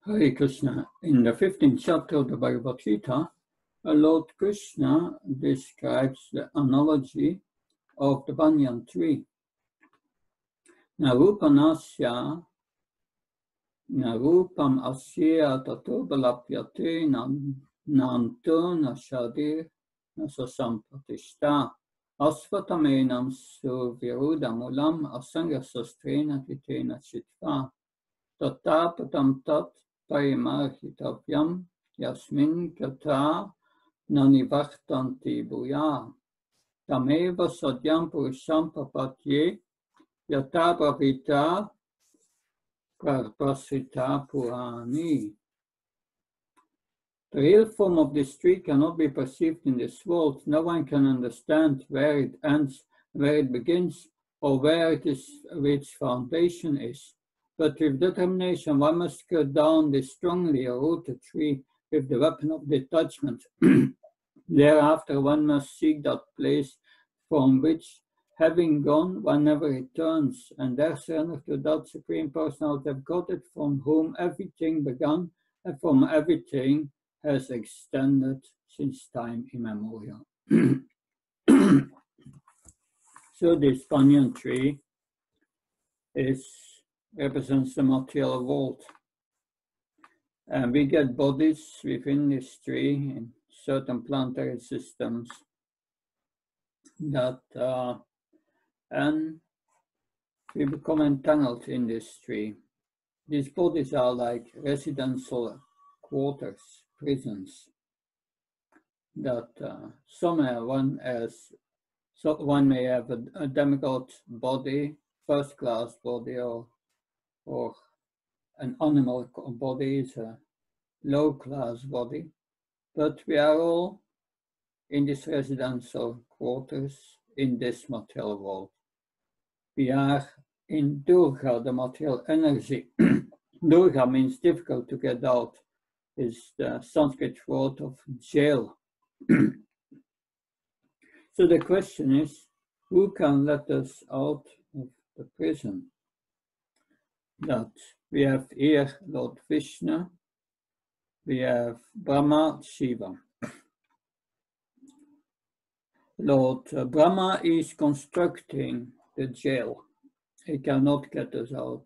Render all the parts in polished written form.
Hare Krishna. In the 15th chapter of the Bhagavad Gita, Lord Krishna describes the analogy of the banyan tree. Narupanasya narupam asya tato balapyate nanto nashadir nasasampratishta asvatamenam suvirudamulam asangasastrena kitena chitva tatapatam tat parimarhitavyam yasmin kata nanivartanti bhuya tameva sadyam purusham papatye yata bhavita prasita purani. The real form of this tree cannot be perceived in this world. No one can understand where it ends, where it begins, or where its foundation is. But with determination, one must cut down this strongly rooted tree with the weapon of detachment. Thereafter, one must seek that place from which, having gone, one never returns, and there surrender to that Supreme Personality of Godhead from whom everything began and from everything has extended since time immemorial. So this banyan tree represents the material world. And we get bodies within this tree in certain planetary systems that and we become entangled in this tree. These bodies are like residential quarters, prisons, that somewhere one may have a demigod body, first class body, or an animal body is a low class body, but we are all in this residential quarters in this material world. We are in Durga, the material energy. Durga means difficult to get out. Is the Sanskrit word of jail. So the question is, who can let us out of the prison? That we have here Lord Vishnu, we have Brahma, Shiva. Lord Brahma is constructing the jail. He cannot get us out.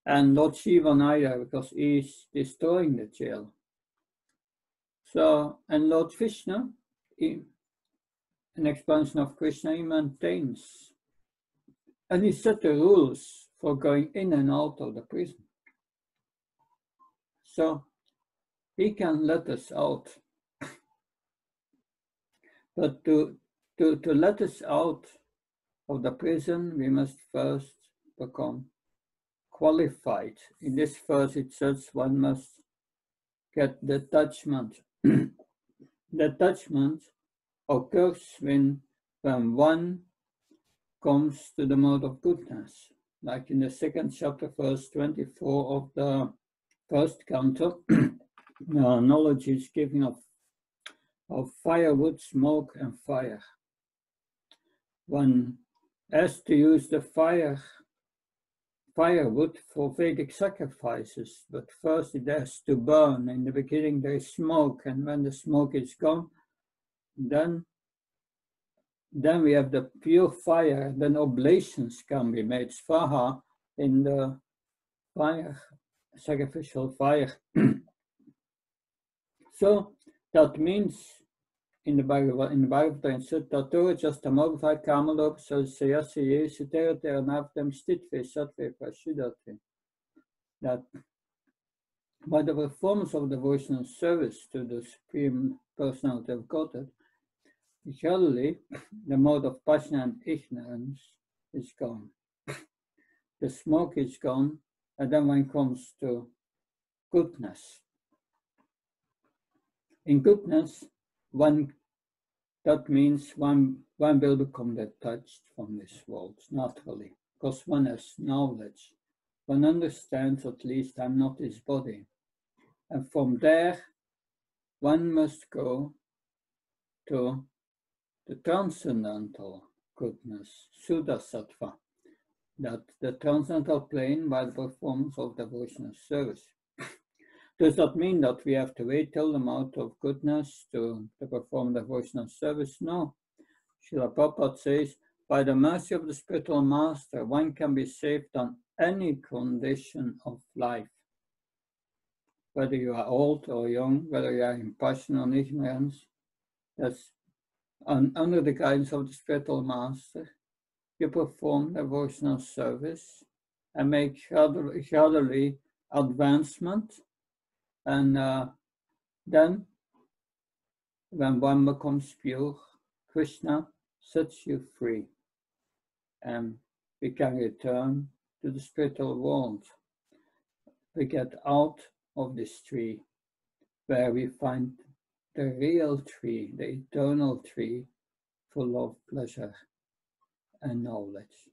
And Lord Shiva neither, because he is destroying the jail. So, and Lord Vishnu, an expansion of Krishna, he maintains. And he set the rules for going in and out of the prison. So, he can let us out. But to let us out of the prison, we must first become qualified. In this verse it says one must get detachment. Detachment occurs when one comes to the mode of goodness. Like in the 2nd chapter, verse 24 of the first canto, knowledge is given of firewood, smoke, and fire. One has to use the firewood for Vedic sacrifices, but first it has to burn. In the beginning there is smoke, and when the smoke is gone, then we have the pure fire. Then oblations can be made, svaha, in the fire, sacrificial fire. So that means in the Bhagavad it said Tato Jastamogva Kamalop Sayasye Sitera Teranavtam Stitve Satve Prashidate. That by the performance of devotional service to the Supreme Personality of Godhead, gradually the mode of passion and ignorance is gone. The smoke is gone, and then one comes to goodness. In goodness, that means one will become detached from this world naturally, because one has knowledge. One understands at least I'm not this body. And from there, one must go to the transcendental goodness, Suddha Sattva, that the transcendental plane by the performance of devotional service. Does that mean that we have to wait till the mount of goodness to perform devotional service? No. Srila Prabhupada says, by the mercy of the spiritual master, one can be saved on any condition of life. Whether you are old or young, whether you are in passion or ignorance, that's under the guidance of the spiritual master, you perform devotional service and make gradually advancement, and then when one becomes pure, Krishna sets you free, and we can return to the spiritual world. We get out of this tree where we find the real tree, the eternal tree, full of pleasure and knowledge.